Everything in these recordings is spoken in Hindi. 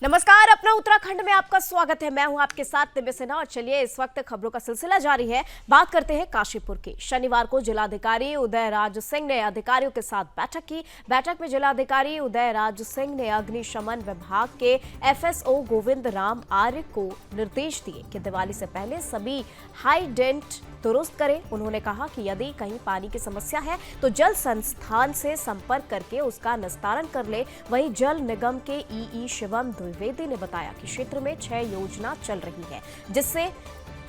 नमस्कार, अपना उत्तराखंड में आपका स्वागत है। मैं हूं आपके साथ दिव्य सिन्हा और चलिए इस वक्त खबरों का सिलसिला जारी है। बात करते हैं काशीपुर की। शनिवार को जिलाधिकारी उदय राज सिंह ने अधिकारियों के साथ बैठक की। बैठक में जिलाधिकारी उदय राज सिंह ने अग्निशमन विभाग के एफएसओ गोविंद राम आर्य को निर्देश दिए कि दिवाली से पहले सभी हाइडेंट दुरुस्त करें। उन्होंने कहा कि यदि कहीं पानी की समस्या है तो जल संस्थान से संपर्क करके उसका निस्तारण कर ले। वहीं जल निगम के ईई शिवम द्विवेदी ने बताया कि क्षेत्र में 6 योजना चल रही है, जिससे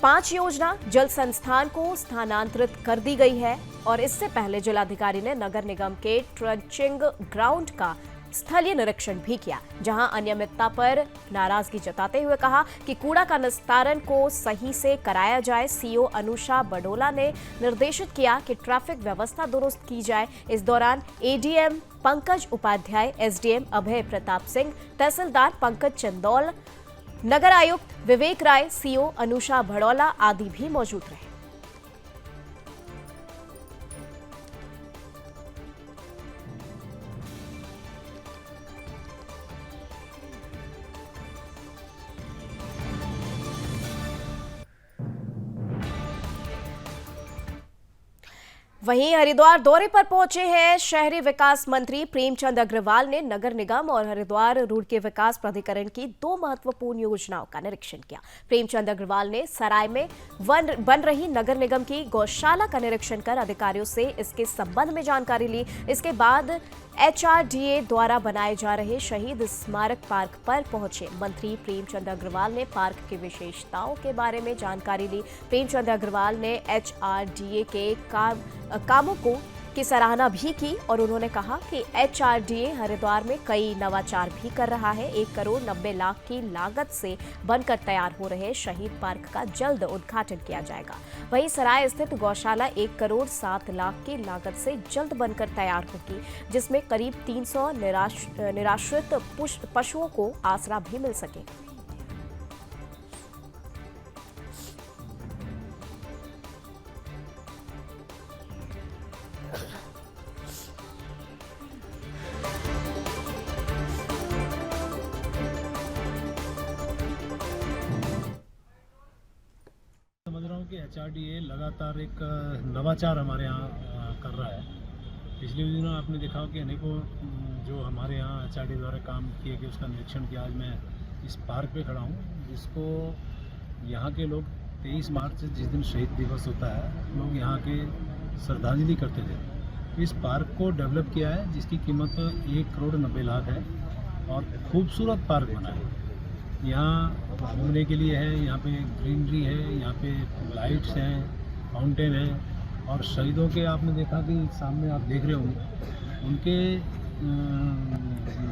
5 योजना जल संस्थान को स्थानांतरित कर दी गई है। और इससे पहले जिलाधिकारी ने नगर निगम के ट्रंचिंग ग्राउंड का स्थलीय निरीक्षण भी किया, जहां अनियमितता पर नाराजगी जताते हुए कहा कि कूड़ा का निस्तारण को सही से कराया जाए। सीओ अनुषा बडोला ने निर्देशित किया कि ट्रैफिक व्यवस्था दुरुस्त की जाए। इस दौरान एडीएम पंकज उपाध्याय, एसडीएम अभय प्रताप सिंह, तहसीलदार पंकज चंदौल, नगर आयुक्त विवेक राय, सीओ अनुषा बडोला आदि भी मौजूद रहे। वहीं हरिद्वार दौरे पर पहुंचे हैं शहरी विकास मंत्री प्रेमचंद अग्रवाल ने नगर निगम और हरिद्वार रूट के विकास प्राधिकरण की 2 महत्वपूर्ण योजनाओं का निरीक्षण किया। प्रेमचंद अग्रवाल ने सराय में बन रही नगर निगम की गौशाला का निरीक्षण कर अधिकारियों से इसके संबंध में जानकारी ली। इसके बाद एचआरडीए द्वारा बनाए जा रहे शहीद स्मारक पार्क पर पहुंचे मंत्री प्रेमचंद अग्रवाल ने पार्क की विशेषताओं के बारे में जानकारी ली। प्रेमचंद अग्रवाल ने एचआरडीए के कामों की सराहना भी की और उन्होंने कहा कि एचआरडीए हरिद्वार में कई नवाचार भी कर रहा है। 1 करोड़ 90 लाख की लागत से बनकर तैयार हो रहे शहीद पार्क का जल्द उद्घाटन किया जाएगा। वहीं सराय स्थित गौशाला 1 करोड़ 7 लाख की लागत से जल्द बनकर तैयार होगी, जिसमें करीब 300 निराश्रित पशुओं को आसरा भी मिल सकेगा। समझ रहा हूँ कि एचआरडीए लगातार एक नवाचार हमारे यहाँ कर रहा है। पिछले दिनों आपने देखा हो कि अनेकों जो हमारे यहाँ एचआरडीए द्वारा काम किए गए उसका निरीक्षण किया। आज मैं इस पार्क पे खड़ा हूँ, जिसको यहाँ के लोग 23 मार्च जिस दिन शहीद दिवस होता है, लोग यहाँ के श्रद्धांजलि करते थे। इस पार्क को डेवलप किया है, जिसकी कीमत 1 करोड़ 90 लाख है और खूबसूरत पार्क बना है। यहाँ घूमने के लिए है, यहाँ पे ग्रीनरी है, यहाँ पे लाइट्स हैं, फाउंटेन है और शहीदों के आपने देखा कि सामने आप देख रहे होंगे, उनके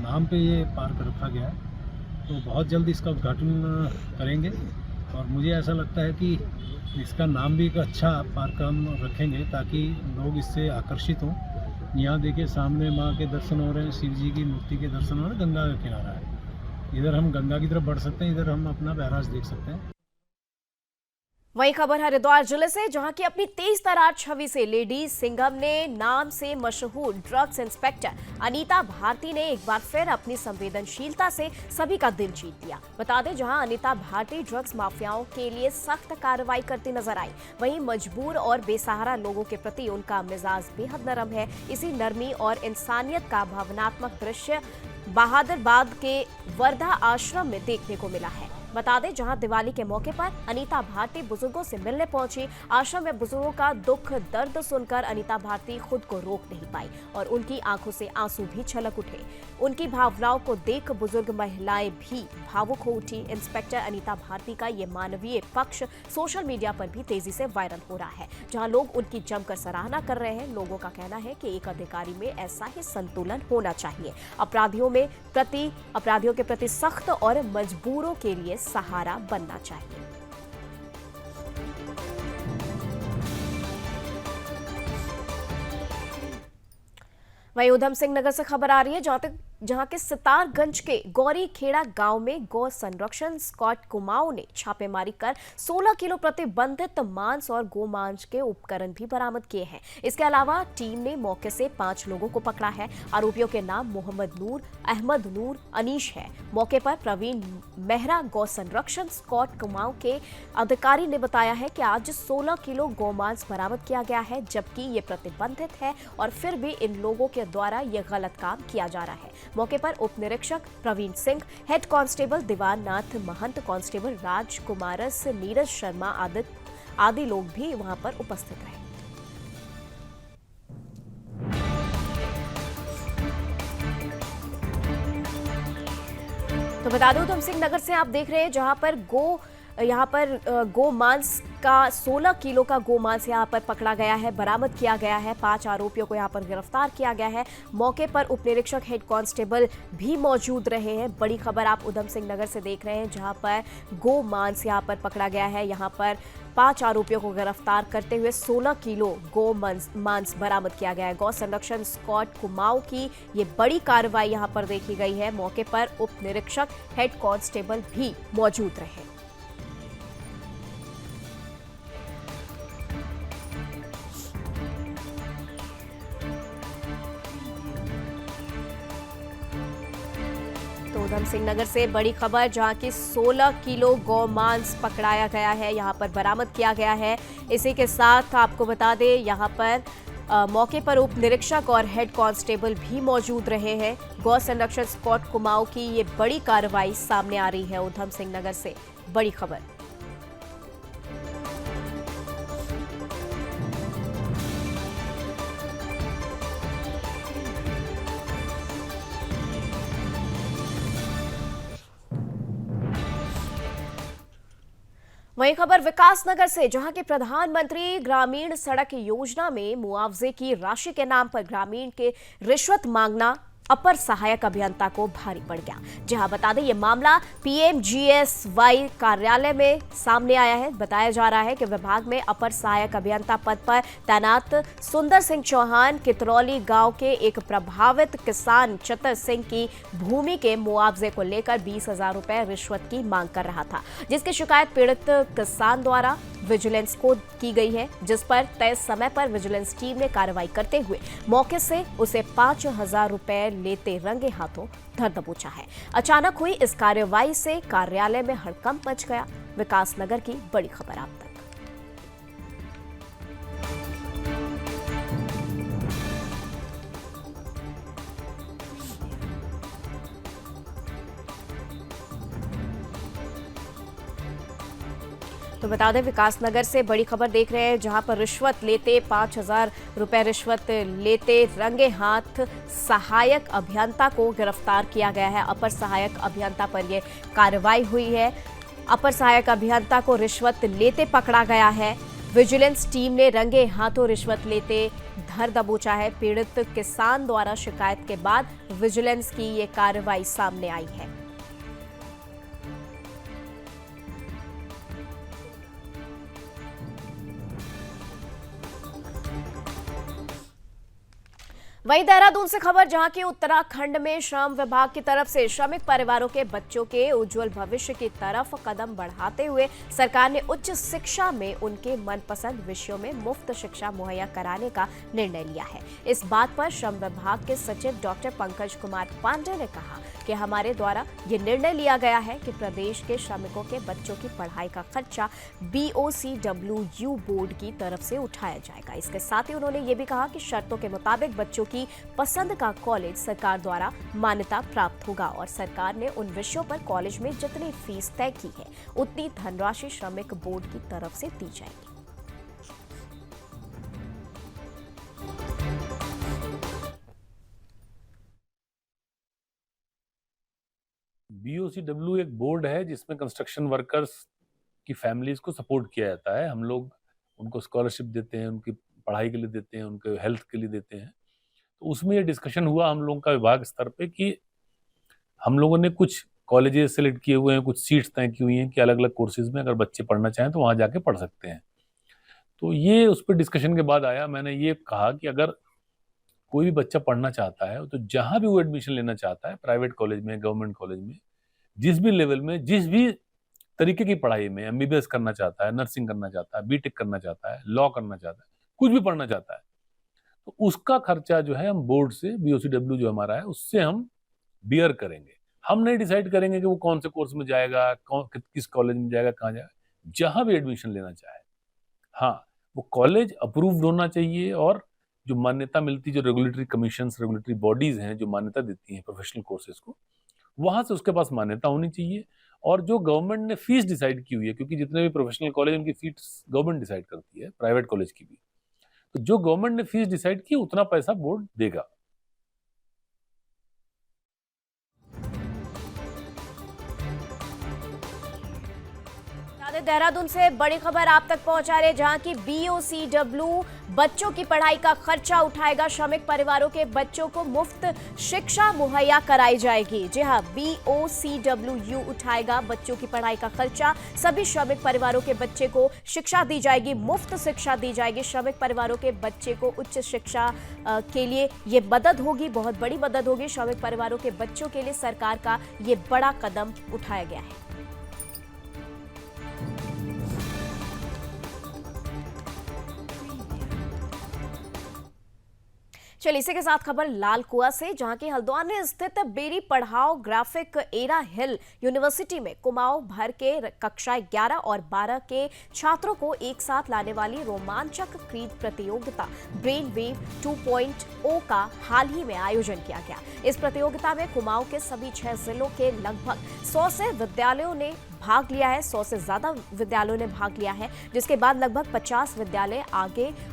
नाम पे ये पार्क रखा गया है। तो बहुत जल्द इसका उद्घाटन करेंगे और मुझे ऐसा लगता है कि इसका नाम भी एक अच्छा पार्क हम रखेंगे ताकि लोग इससे आकर्षित हों। यहाँ देखिए सामने माँ के दर्शन हो रहे हैं, शिव जी की मूर्ति के दर्शन हो रहे हैं, गंगा का किनारा है। इधर हम गंगा की तरफ बढ़ सकते हैं, इधर हम अपना बैराज देख सकते हैं। वही खबर हरिद्वार जिले से, जहां की अपनी तेज तरार छवि से लेडी सिंघम ने नाम से मशहूर ड्रग्स इंस्पेक्टर अनीता भारती ने एक बार फिर अपनी संवेदनशीलता से सभी का दिल जीत लिया। बता दें, जहां अनीता भारती ड्रग्स माफियाओं के लिए सख्त कार्रवाई करती नजर आई, वहीं मजबूर और बेसहारा लोगों के प्रति उनका मिजाज बेहद नरम है। इसी नरमी और इंसानियत का भावनात्मक दृश्य बहादुरबाद के वर्धा आश्रम में देखने को मिला है। बता दें, जहां दिवाली के मौके पर अनीता भारती बुजुर्गों से मिलने पहुंची। आश्रम में बुजुर्गों का दुख दर्द सुनकर अनीता भारती खुद को रोक नहीं पाई और उनकी आंखों से आंसू भी छलक उठे। उनकी भावनाओं को देख बुजुर्ग महिलाएं भी भावुक हो उठी। इंस्पेक्टर अनीता भारती का ये मानवीय पक्ष सोशल मीडिया पर भी तेजी से वायरल हो रहा है, जहां लोग उनकी जमकर सराहना कर रहे हैं। लोगों का कहना है कि एक अधिकारी में ऐसा ही संतुलन होना चाहिए, अपराधियों के प्रति सख्त और मजबूरों के लिए सहारा बनना चाहिए। वहीं उधम सिंह नगर से खबर आ रही है, जहां तक जहां के सितारगंज के गौरी खेड़ा गांव में गौ संरक्षण स्कॉट कुमाऊं ने छापेमारी कर 16 किलो प्रतिबंधित मांस और गोमांस के उपकरण भी बरामद किए हैं। इसके अलावा टीम ने मौके से 5 लोगों को पकड़ा है। आरोपियों के नाम मोहम्मद नूर, अहमद नूर, अनीश है। मौके पर प्रवीण मेहरा गौ संरक्षण स्कॉट कुमाऊं के अधिकारी ने बताया है कि आज 16 किलो गोमांस बरामद किया गया है, जबकि ये प्रतिबंधित है और फिर भी इन लोगों के द्वारा ये गलत काम किया जा रहा है। मौके पर उप निरीक्षक प्रवीण सिंह, हेड कांस्टेबल दीवान नाथ महंत, कांस्टेबल राजकुमारस, नीरज शर्मा आदि लोग भी वहां पर उपस्थित रहे। तो बता दूं, उधम सिंह नगर से आप देख रहे हैं, जहां पर गो मांस का 16 किलो का गोमांस यहां पर पकड़ा गया है, बरामद किया गया है। 5 आरोपियों को यहां पर गिरफ्तार किया गया है। मौके पर उप निरीक्षक, हेड कांस्टेबल भी मौजूद रहे हैं। बड़ी खबर आप उधम सिंह नगर से देख रहे हैं, जहां पर गो मांस यहां पर पकड़ा गया है। यहां पर 5 आरोपियों को गिरफ्तार करते हुए 16 किलो गो मांस बरामद किया गया है। गौ संरक्षण स्कॉट कुमाऊं की ये बड़ी कार्रवाई यहां पर देखी गई है। मौके पर उप निरीक्षक, हेड कांस्टेबल भी मौजूद रहे। तो उधम सिंह नगर से बड़ी खबर, जहां की 16 किलो गौमांस पकड़ाया गया है, यहां पर बरामद किया गया है। इसी के साथ आपको बता दें, यहां पर मौके पर उप निरीक्षक और हेड कांस्टेबल भी मौजूद रहे हैं। गौ संरक्षण स्कॉट कुमाऊं की ये बड़ी कार्रवाई सामने आ रही है। उधम सिंह नगर से बड़ी खबर। वहीं खबर विकासनगर से, जहां की प्रधानमंत्री ग्रामीण सड़क योजना में मुआवजे की राशि के नाम पर ग्रामीण के रिश्वत मांगना अपर सहायक अभियंता को भारी पड़ गया। जहां बता दें, ये मामला पीएमजीएसवाई कार्यालय में सामने आया है। बताया जा रहा है कि विभाग में अपर सहायक अभियंता पद पर तैनात सुंदर सिंह चौहान कितरौली गांव के एक प्रभावित किसान चतर सिंह की भूमि के मुआवजे को लेकर 20,000 रुपए रिश्वत की मांग कर रहा था, जिसकी शिकायत पीड़ित किसान द्वारा विजिलेंस को की गई है, जिस पर तय समय पर विजिलेंस टीम ने कार्रवाई करते हुए मौके से उसे 5,000 रुपए लेते रंगे हाथों धर दबोचा है। अचानक हुई इस कार्रवाई से कार्यालय में हड़कंप मच गया। विकासनगर की बड़ी खबर आप तक। तो बता दें, विकासनगर से बड़ी खबर देख रहे हैं, जहां पर रिश्वत लेते 5,000 रुपए रिश्वत लेते रंगे हाथ सहायक अभियंता को गिरफ्तार किया गया है। अपर सहायक अभियंता पर यह कार्रवाई हुई है। अपर सहायक अभियंता को रिश्वत लेते पकड़ा गया है। विजिलेंस टीम ने रंगे हाथों रिश्वत लेते धर दबोचा है। पीड़ित किसान द्वारा शिकायत के बाद विजिलेंस की ये कार्रवाई सामने आई है। वहीं देहरादून से खबर, जहां की उत्तराखंड में श्रम विभाग की तरफ से श्रमिक परिवारों के बच्चों के उज्जवल भविष्य की तरफ कदम बढ़ाते हुए सरकार ने उच्च शिक्षा में उनके मनपसंद विषयों में मुफ्त शिक्षा मुहैया कराने का निर्णय लिया है। इस बात पर श्रम विभाग के सचिव डॉक्टर पंकज कुमार पांडे ने कहा कि हमारे द्वारा ये निर्णय लिया गया है कि प्रदेश के श्रमिकों के बच्चों की पढ़ाई का खर्चा BOCWU बोर्ड की तरफ से उठाया जाएगा। इसके साथ ही उन्होंने ये भी कहा कि शर्तों के मुताबिक बच्चों की पसंद का कॉलेज सरकार द्वारा मान्यता प्राप्त होगा और सरकार ने उन विषयों पर कॉलेज में जितनी फीस तय की है उतनी धनराशि श्रमिक बोर्ड की तरफ से दी जाएगी। BOCW एक बोर्ड है जिसमें कंस्ट्रक्शन वर्कर्स की फैमिलीज को सपोर्ट किया जाता है। हम लोग उनको स्कॉलरशिप देते हैं, उनकी पढ़ाई के लिए देते हैं, उनके हेल्थ के लिए देते हैं। तो उसमें ये डिस्कशन हुआ हम लोगों का विभाग स्तर पे कि हम लोगों ने कुछ कॉलेजेस सेलेक्ट किए हुए हैं, कुछ सीट्स तय की हुई हैं कि अलग अलग कोर्सेज में अगर बच्चे पढ़ना चाहें तो वहाँ जाके पढ़ सकते हैं। तो ये उस पर डिस्कशन के बाद आया, मैंने ये कहा कि अगर कोई भी बच्चा पढ़ना चाहता है तो जहां भी वो एडमिशन लेना चाहता है, प्राइवेट कॉलेज में, गवर्नमेंट कॉलेज में, जिस भी लेवल में, जिस भी तरीके की पढ़ाई में, एमबीबीएस करना चाहता है, नर्सिंग करना चाहता है, बीटेक करना चाहता है, लॉ करना चाहता है, कुछ भी पढ़ना चाहता है, तो उसका खर्चा जो है हम बोर्ड से, बीओसीडब्ल्यू जो हमारा है, उससे हम बियर करेंगे। हम नहीं डिसाइड करेंगे कि वो कौन से कोर्स में जाएगा, किस कॉलेज में जाएगा, कहाँ जाएगा, जहां भी एडमिशन लेना चाहे। हाँ, वो कॉलेज अप्रूव्ड होना चाहिए और जो मान्यता मिलती, जो रेगुलेटरी कमीशंस, रेगुलेटरी बॉडीज हैं जो मान्यता देती हैं प्रोफेशनल कोर्सेज को, वहां से उसके पास मान्यता होनी चाहिए। और जो गवर्नमेंट ने फीस डिसाइड की हुई है, क्योंकि जितने भी प्रोफेशनल कॉलेज उनकी फीस गवर्नमेंट डिसाइड करती है, प्राइवेट कॉलेज की भी, तो जो गवर्नमेंट ने फीस डिसाइड की उतना पैसा बोर्ड देगा। देहरादून से बड़ी खबर आप तक पहुंचा रहे, जहां की बीओसीडब्ल्यू बच्चों की पढ़ाई का खर्चा उठाएगा। श्रमिक परिवारों के बच्चों को मुफ्त शिक्षा मुहैया कराई जाएगी। जी हां, बीओसीडब्ल्यू उठाएगा बच्चों की पढ़ाई का खर्चा। सभी श्रमिक परिवारों के बच्चे को शिक्षा दी जाएगी, मुफ्त शिक्षा दी जाएगी। श्रमिक परिवारों के बच्चे को उच्च शिक्षा के लिए ये मदद होगी, बहुत बड़ी मदद होगी। श्रमिक परिवारों के बच्चों के लिए सरकार का ये बड़ा कदम उठाया गया है। चलिए इसी के साथ खबर लाल कुआं से, जहां की हल्द्वानी स्थित बेरी पढ़ाओ ग्राफिक एरा हिल यूनिवर्सिटी में कुमाऊं भर के कक्षाएं 11 और 12 के छात्रों को एक साथ लाने वाली रोमांचक क्रीड प्रतियोगिता ब्रेन वेव 2.0 का हाल ही में आयोजन किया गया। इस प्रतियोगिता में कुमाऊं के सभी 6 जिलों के लगभग 100 से विद्यालयों ने भाग लिया है। 100 से ज्यादा विद्यालयों ने भाग लिया है, जिसके बाद लगभग 50 विद्यालय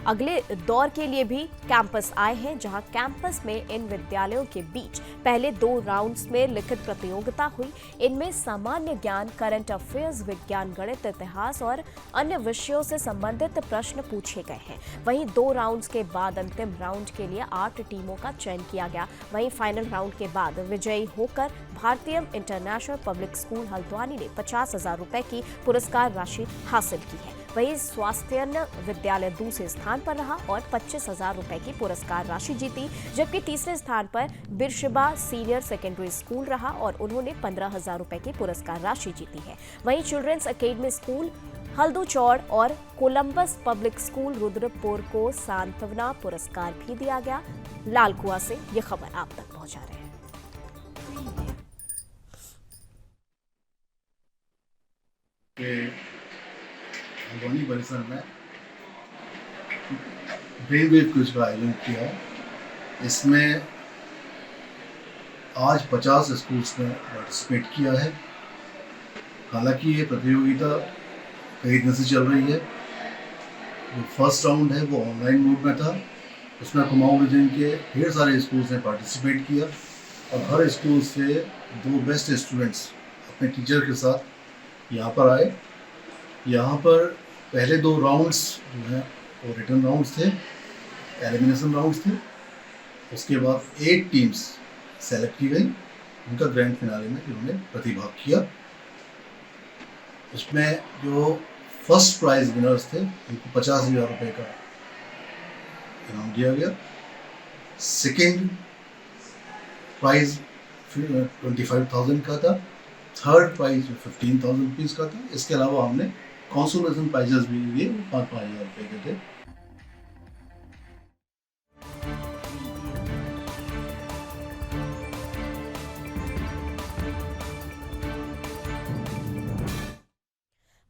अगले दौर के लिए भी कैंपस आए हैं, जहां कैंपस में इन विद्यालयों के बीच पहले 2 राउंड्स में लिखित प्रतियोगिता हुई। इनमें सामान्य ज्ञान, करंट अफेयर्स, विज्ञान, गणित, इतिहास और अन्य विषयों से संबंधित प्रश्न पूछे गए हैं। वहीं 2 राउंड्स के बाद अंतिम राउंड के लिए 8 टीमों का चयन किया गया। वहीं फाइनल राउंड के बाद विजयी होकर भारतीय इंटरनेशनल पब्लिक स्कूल हल्द्वानी ने 50,000 रुपए की पुरस्कार राशि हासिल की है। वहीं स्वास्थ्य विद्यालय दूसरे स्थान पर रहा और 25,000 रुपए की पुरस्कार राशि जीती, जबकि तीसरे स्थान पर बिरशिबा सीनियर सेकेंडरी स्कूल रहा और उन्होंने 15,000 रुपए की पुरस्कार राशि जीती है। वहीं चिल्ड्रंस अकेडमी स्कूल हल्दूचौड़ और कोलंबस पब्लिक स्कूल रुद्रपुर को सांत्वना पुरस्कार भी दिया गया। लाल कुआं से ये खबर आप तक पहुंचा रहे हैं। हल्द्वानी परिसर में ब्रेन वेव क्विज का आयोजन किया है। इसमें आज 50 स्कूल्स ने पार्टिसिपेट किया है। हालांकि ये प्रतियोगिता कई दिन से चल रही है। जो फर्स्ट राउंड है वो ऑनलाइन मोड में था, उसमें कुमाऊं रीजन के ढेर सारे स्कूल्स ने पार्टिसिपेट किया और हर स्कूल से 2 बेस्ट स्टूडेंट्स अपने टीचर के साथ यहाँ पर आए। यहाँ पर पहले 2 राउंड्स जो हैं वो रिटर्न राउंड्स थे, एलिमिनेशन राउंड्स थे। उसके बाद 8 टीम्स सेलेक्ट की गई, उनका ग्रैंड फिनाले में जिन्होंने प्रतिभाग किया। इसमें जो फर्स्ट प्राइज विनर्स थे उनको 50,000 रुपये का इनाम दिया गया। सेकेंड प्राइज 25,000 का था, थर्ड प्राइज 15,000 रुपीज़ का था। इसके अलावा हमने कंसोलेशन प्राइजेस भी दिए 5,000 रुपये के थे।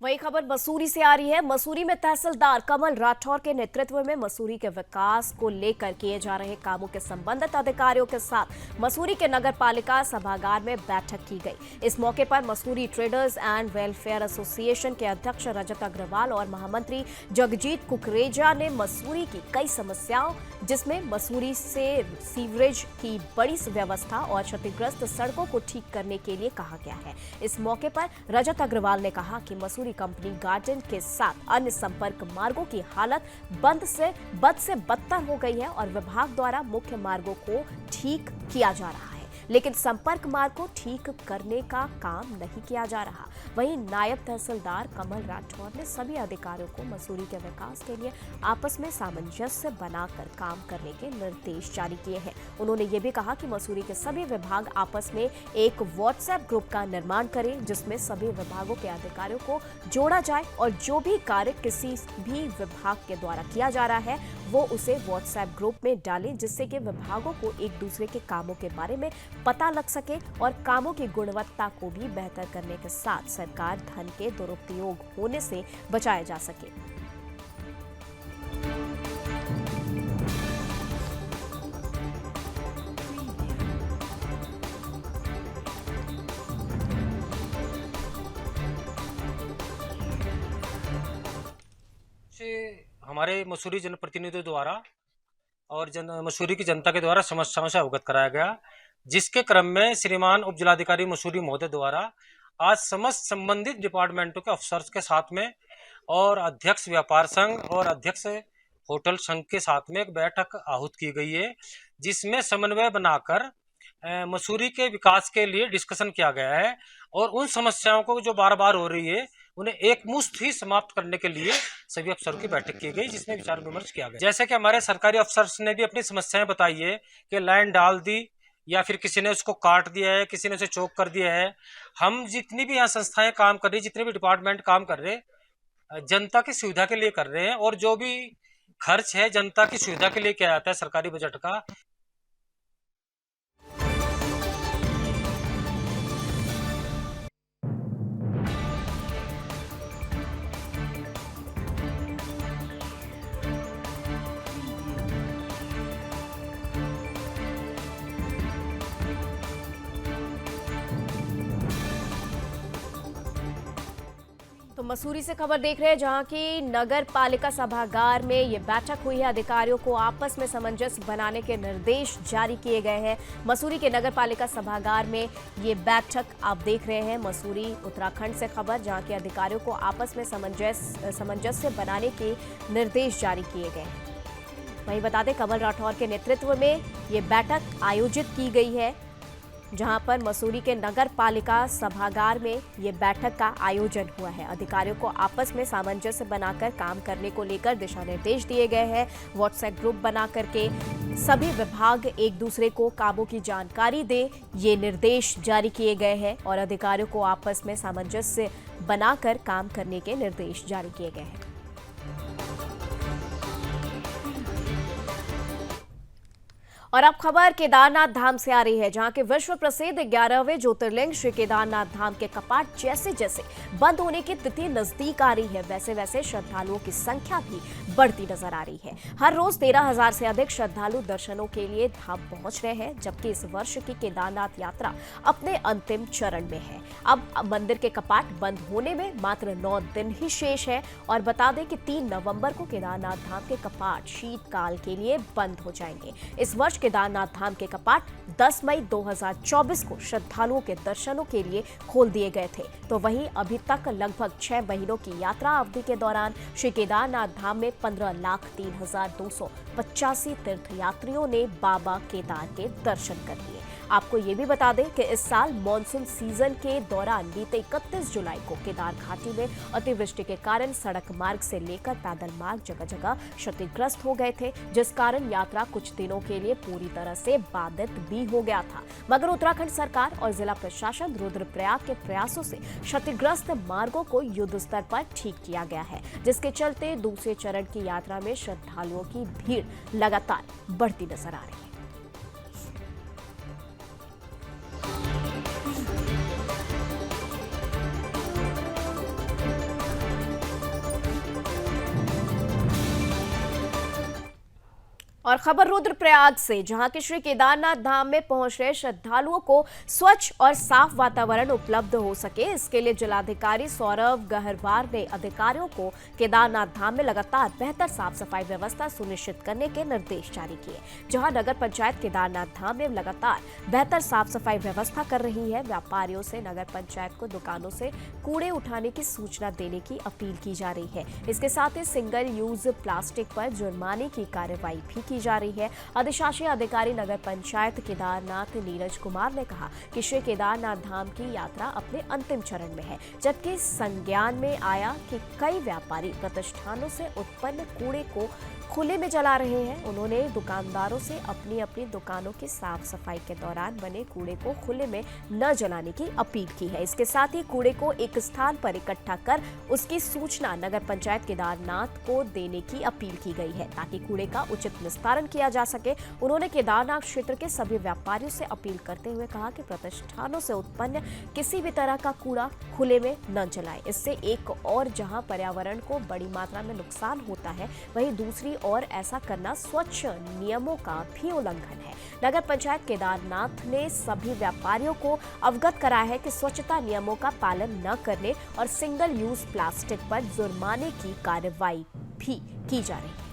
वही खबर मसूरी से आ रही है। मसूरी में तहसीलदार कमल राठौर के नेतृत्व में मसूरी के विकास को लेकर किए जा रहे कामों के संबंधित अधिकारियों के साथ मसूरी के नगर पालिका सभागार में बैठक की गई। इस मौके पर Mussoorie traders and welfare association के अध्यक्ष रजत अग्रवाल और महामंत्री जगजीत कुकरेजा ने मसूरी की कई समस्याओं, जिसमें मसूरी से सीवरेज की बड़ी व्यवस्था और क्षतिग्रस्त सड़कों को ठीक करने के लिए कहा गया है। इस मौके पर रजत अग्रवाल ने कहा कि मसूरी कंपनी गार्डन के साथ अन्य संपर्क मार्गों की हालत बद से बदतर हो गई है और विभाग द्वारा मुख्य मार्गों को ठीक किया जा रहा है। लेकिन संपर्क मार्ग को ठीक करने का काम नहीं किया जा रहा। वहीं नायब तहसीलदार कमल राठौर ने सभी अधिकारियों को मसूरी के विकास के लिए आपस में सामंजस्य बनाकर काम करने के निर्देश जारी किए हैं। उन्होंने ये भी कहा कि मसूरी के सभी विभाग आपस में एक व्हाट्सएप ग्रुप का निर्माण करें, जिसमें सभी विभागों के अधिकारियों को जोड़ा जाए और जो भी कार्य किसी भी विभाग के द्वारा किया जा रहा है वो उसे व्हाट्सएप ग्रुप में डालें, जिससे कि विभागों को एक दूसरे के कामों के बारे में पता लग सके और कामों की गुणवत्ता को भी बेहतर करने के साथ सरकार धन के दुरुपयोग होने से बचाया जा सके। हमारे मसूरी जनप्रतिनिधियों द्वारा और मसूरी की जनता के द्वारा समस्याओं से अवगत कराया गया, जिसके क्रम में श्रीमान उप जिलाधिकारी मसूरी महोदय द्वारा आज समस्त संबंधित डिपार्टमेंटों के अफसर्स के साथ में और अध्यक्ष व्यापार संघ और अध्यक्ष होटल संघ के साथ में एक बैठक आहूत की गई है, जिसमें समन्वय बनाकर मसूरी के विकास के लिए डिस्कशन किया गया है और उन समस्याओं को जो बार बार हो रही है उन्हें एक मुश्त ही समाप्त करने के लिए सभी अफसरों की बैठक की गई, जिसमें विचार विमर्श किया गया। जैसे कि हमारे सरकारी अफसर्स ने भी अपनी समस्याएं बताई है कि लाइन डाल दी या फिर किसी ने उसको काट दिया है, किसी ने उसे चौक कर दिया है। हम जितनी भी यहाँ संस्थाएं काम कर रही, जितने भी डिपार्टमेंट काम कर रहे, जनता की सुविधा के लिए कर रहे हैं और जो भी खर्च है जनता की सुविधा के लिए किया जाता है सरकारी बजट का। तो मसूरी से खबर देख रहे हैं, जहां की नगर पालिका सभागार में ये बैठक हुई है। अधिकारियों को आपस में सामंजस्य बनाने के निर्देश जारी किए गए हैं। मसूरी के नगर पालिका सभागार में ये बैठक आप देख रहे हैं। मसूरी उत्तराखंड से खबर, जहां के अधिकारियों को आपस में सामंजस्य बनाने के निर्देश जारी किए गए हैं। वहीं बता दें, कमल राठौर के नेतृत्व में ये बैठक आयोजित की गई है, जहां पर मसूरी के नगर पालिका सभागार में ये बैठक का आयोजन हुआ है। अधिकारियों को आपस में सामंजस्य बनाकर काम करने को लेकर दिशा निर्देश दिए गए हैं। व्हाट्सएप ग्रुप बना करके सभी विभाग एक दूसरे को कामों की जानकारी दे, ये निर्देश जारी किए गए हैं और अधिकारियों को आपस में सामंजस्य बनाकर काम करने के निर्देश जारी किए गए हैं। और अब खबर केदारनाथ धाम से आ रही है, जहां के विश्व प्रसिद्ध 11वें ज्योतिर्लिंग श्री केदारनाथ धाम के कपाट जैसे जैसे बंद होने की तिथि नजदीक आ रही है, वैसे वैसे श्रद्धालुओं की संख्या भी बढ़ती नजर आ रही है। हर रोज 13,000 से अधिक श्रद्धालु दर्शनों के लिए धाम पहुंच रहे हैं, जबकि इस वर्ष की केदारनाथ यात्रा अपने अंतिम चरण में है। अब मंदिर के कपाट बंद होने में मात्र 9 दिन ही शेष है और बता दें कि 3 नवंबर को केदारनाथ धाम के कपाट शीतकाल के लिए बंद हो जाएंगे। इस वर्ष केदारनाथ धाम के कपाट 10 मई 2024 को श्रद्धालुओं के दर्शनों के लिए खोल दिए गए थे। तो वहीं अभी तक लगभग 6 महीनों की यात्रा अवधि के दौरान श्री केदारनाथ धाम में 15,03,285 तीर्थयात्रियों ने बाबा केदार के दर्शन कर लिए। आपको ये भी बता दें कि इस साल मॉनसून सीजन के दौरान बीते 31 जुलाई को केदार घाटी में अतिवृष्टि के कारण सड़क मार्ग से लेकर पैदल मार्ग जगह जगह क्षतिग्रस्त हो गए थे, जिस कारण यात्रा कुछ दिनों के लिए पूरी तरह से बाधित भी हो गया था। मगर उत्तराखंड सरकार और जिला प्रशासन रुद्रप्रयाग के प्रयासों से क्षतिग्रस्त मार्गों को युद्ध स्तर पर ठीक किया गया है, जिसके चलते दूसरे चरण की यात्रा में श्रद्धालुओं की भीड़ लगातार बढ़ती नजर आ रही है। और खबर रुद्रप्रयाग से, जहां के श्री केदारनाथ धाम में पहुंच रहे श्रद्धालुओं को स्वच्छ और साफ वातावरण उपलब्ध हो सके, इसके लिए जिलाधिकारी सौरभ गहरवार ने अधिकारियों को केदारनाथ धाम में लगातार बेहतर साफ सफाई व्यवस्था सुनिश्चित करने के निर्देश जारी किए। जहां नगर पंचायत केदारनाथ धाम में लगातार बेहतर साफ सफाई व्यवस्था कर रही है, व्यापारियों से नगर पंचायत को दुकानों से कूड़े उठाने की सूचना देने की अपील की जा रही है। इसके साथ ही सिंगल यूज प्लास्टिक पर जुर्माने की कार्रवाई भी की की जा रही है। अधिशासी अधिकारी नगर पंचायत केदारनाथ नीरज कुमार ने कहा कि श्री केदारनाथ धाम की यात्रा अपने अंतिम चरण में है, जबकि संज्ञान में आया कि कई व्यापारी प्रतिष्ठानों से उत्पन्न कूड़े को खुले में जला रहे हैं। उन्होंने दुकानदारों से अपनी अपनी दुकानों की साफ सफाई के दौरान बने कूड़े को खुले में न जलाने की अपील की है। इसके साथ ही कूड़े को एक स्थान पर इकट्ठा कर उसकी सूचना नगर पंचायत केदारनाथ को देने की अपील की गई है, ताकि कूड़े का उचित निस्तारण किया जा सके। उन्होंने केदारनाथ क्षेत्र के सभी व्यापारियों से अपील करते हुए कहा कि प्रतिष्ठानों से उत्पन्न किसी भी तरह का कूड़ा खुले में न जलाएं। इससे एक और जहां पर्यावरण को बड़ी मात्रा में नुकसान होता है, वहीं दूसरी और ऐसा करना स्वच्छ नियमों का भी उल्लंघन है। नगर पंचायत केदारनाथ ने सभी व्यापारियों को अवगत कराया है कि स्वच्छता नियमों का पालन न करने और सिंगल यूज प्लास्टिक पर जुर्माने की कार्रवाई भी की जा रही है।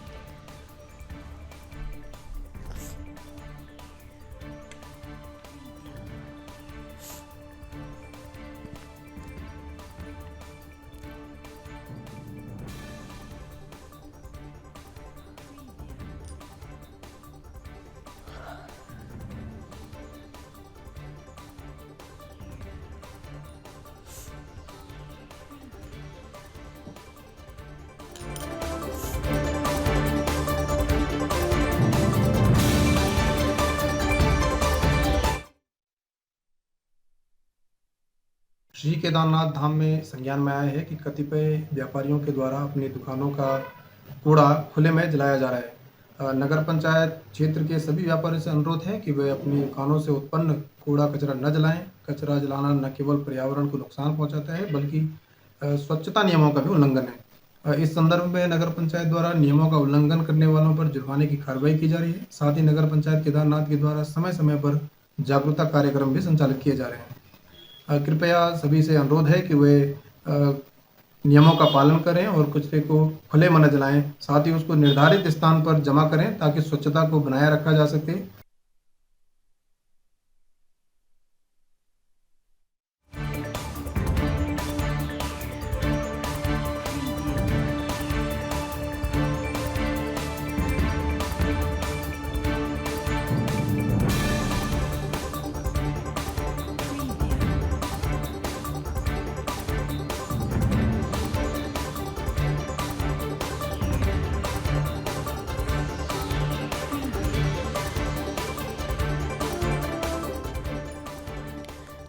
श्री केदारनाथ धाम में संज्ञान में आया है कि कतिपय व्यापारियों के द्वारा अपनी दुकानों का कूड़ा खुले में जलाया जा रहा है। नगर पंचायत क्षेत्र के सभी व्यापारियों से अनुरोध है कि वे अपनी दुकानों से उत्पन्न कूड़ा कचरा न जलाएं। कचरा जलाना न केवल पर्यावरण को नुकसान पहुंचाता है, बल्कि स्वच्छता नियमों का भी उल्लंघन है। इस संदर्भ में नगर पंचायत द्वारा नियमों का उल्लंघन करने वालों पर जुर्माने की कार्रवाई की जा रही है। साथ ही नगर पंचायत केदारनाथ के द्वारा समय समय पर जागरूकता कार्यक्रम भी संचालित किए जा रहे हैं। कृपया सभी से अनुरोध है कि वे नियमों का पालन करें और कचरे को खुले में न जलाएं। साथ ही उसको निर्धारित स्थान पर जमा करें ताकि स्वच्छता को बनाए रखा जा सके।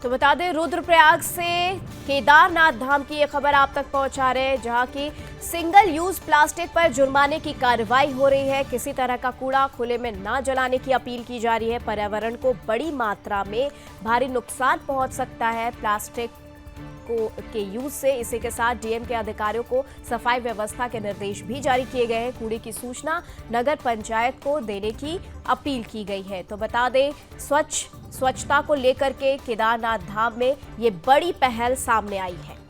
तो बता दें, रुद्रप्रयाग से केदारनाथ धाम की ये खबर आप तक पहुंचा रहे हैं, जहां की सिंगल यूज प्लास्टिक पर जुर्माने की कार्रवाई हो रही है। किसी तरह का कूड़ा खुले में ना जलाने की अपील की जा रही है। पर्यावरण को बड़ी मात्रा में भारी नुकसान पहुंच सकता है प्लास्टिक के यूज से। इसी के साथ डीएम के अधिकारियों को सफाई व्यवस्था के निर्देश भी जारी किए गए हैं। कूड़े की सूचना नगर पंचायत को देने की अपील की गई है। तो बता दें, स्वच्छता को लेकर के केदारनाथ धाम में ये बड़ी पहल सामने आई है।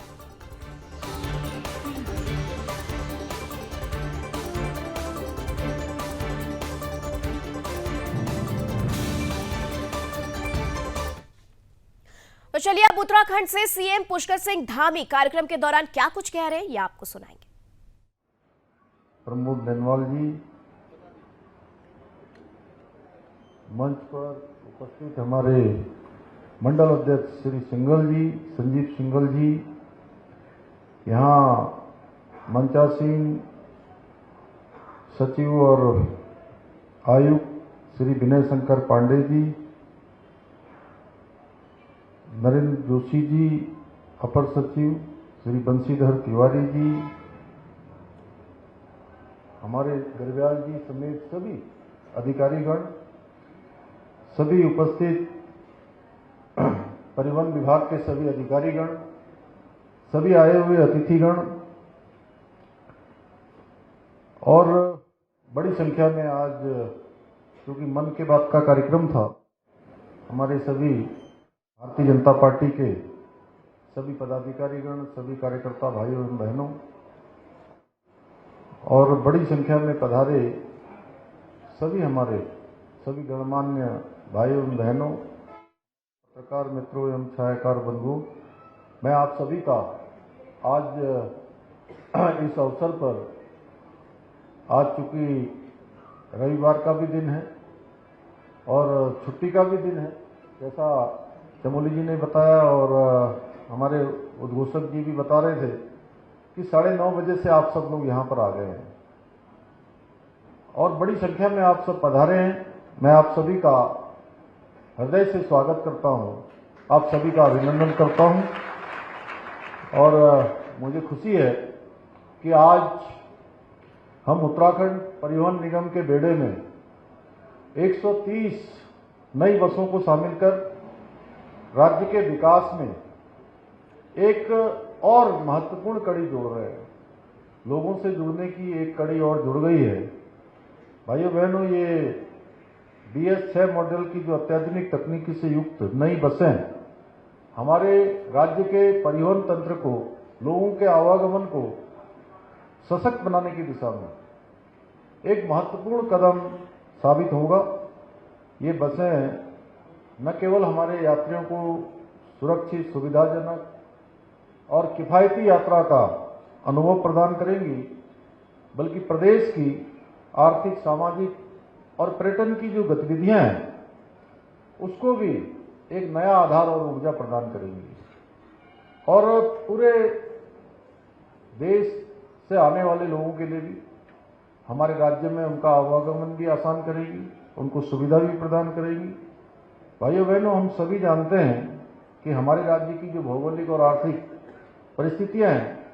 तो चलिए अब उत्तराखंड से सीएम पुष्कर सिंह धामी कार्यक्रम के दौरान क्या कुछ कह रहे हैं, ये आपको सुनाएंगे। प्रमोद बेनवाल जी, मंच पर उपस्थित हमारे मंडल अध्यक्ष श्री सिंगल जी, संजीव सिंगल जी, यहाँ मंचासीन सचिव और आयुक्त श्री विनय शंकर पांडे जी, नरेंद्र जोशी जी, अपर सचिव श्री बंशीधर तिवारी जी, हमारे गरब्याल जी समेत सभी अधिकारीगण, सभी उपस्थित परिवहन विभाग के सभी अधिकारीगण, सभी आए हुए अतिथिगण और बड़ी संख्या में आज, क्योंकि मन की बात का कार्यक्रम था, हमारे सभी भारतीय जनता पार्टी के सभी पदाधिकारीगण, सभी कार्यकर्ता भाइयों एवं बहनों और बड़ी संख्या में पधारे सभी हमारे सभी गणमान्य भाइयों एवं बहनों, पत्रकार मित्रों एवं छायाकार बंधुओं, मैं आप सभी का आज इस अवसर पर, आज चूंकि रविवार का भी दिन है और छुट्टी का भी दिन है, जैसा चमोली जी ने बताया और हमारे उद्घोषक जी भी बता रहे थे कि 9:30 बजे से आप सब लोग यहाँ पर आ गए हैं और बड़ी संख्या में आप सब पधारे हैं। मैं आप सभी का हृदय से स्वागत करता हूँ, आप सभी का अभिनंदन करता हूँ और मुझे खुशी है कि आज हम उत्तराखंड परिवहन निगम के बेड़े में 130 नई बसों को शामिल कर राज्य के विकास में एक और महत्वपूर्ण कड़ी जोड़ रहे हैं। लोगों से जुड़ने की एक कड़ी और जुड़ गई है। भाइयों बहनों, ये BS6 मॉडल की जो अत्याधुनिक तकनीकी से युक्त नई बसें हमारे राज्य के परिवहन तंत्र को, लोगों के आवागमन को सशक्त बनाने की दिशा में एक महत्वपूर्ण कदम साबित होगा। ये बसें न केवल हमारे यात्रियों को सुरक्षित, सुविधाजनक और किफ़ायती यात्रा का अनुभव प्रदान करेंगी, बल्कि प्रदेश की आर्थिक, सामाजिक और पर्यटन की जो गतिविधियां हैं उसको भी एक नया आधार और ऊर्जा प्रदान करेंगी और पूरे देश से आने वाले लोगों के लिए भी हमारे राज्य में उनका आवागमन भी आसान करेगी, उनको सुविधा भी प्रदान करेगी। भाइयों बहनों, हम सभी जानते हैं कि हमारे राज्य की जो भौगोलिक और आर्थिक परिस्थितियां हैं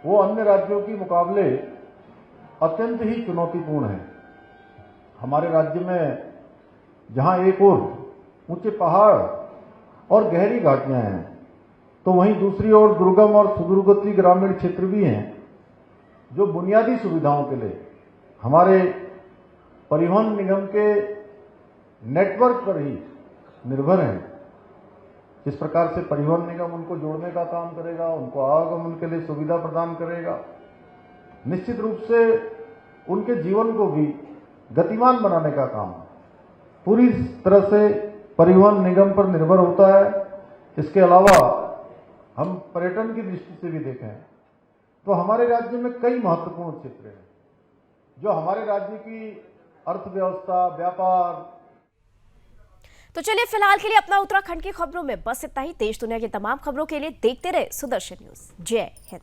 वो अन्य राज्यों के मुकाबले अत्यंत ही चुनौतीपूर्ण है। हमारे राज्य में जहां एक ओर ऊंचे पहाड़ और गहरी घाटियां हैं, तो वहीं दूसरी ओर दुर्गम और सुदूरवर्ती ग्रामीण क्षेत्र भी हैं जो बुनियादी सुविधाओं के लिए हमारे परिवहन निगम के नेटवर्क पर ही निर्भर हैं। जिस प्रकार से परिवहन निगम उनको जोड़ने का काम करेगा, उनको आवागमन के लिए सुविधा प्रदान करेगा, निश्चित रूप से उनके जीवन को भी गतिमान बनाने का काम पूरी तरह से परिवहन निगम पर निर्भर होता है। इसके अलावा हम पर्यटन की दृष्टि से भी देखें तो हमारे राज्य में कई महत्वपूर्ण क्षेत्र हैं जो हमारे राज्य की अर्थव्यवस्था, व्यापार। तो चलिए फिलहाल के लिए अपना उत्तराखंड की खबरों में बस इतना ही। देश दुनिया की तमाम खबरों के लिए देखते रहे सुदर्शन न्यूज। जय हिंद।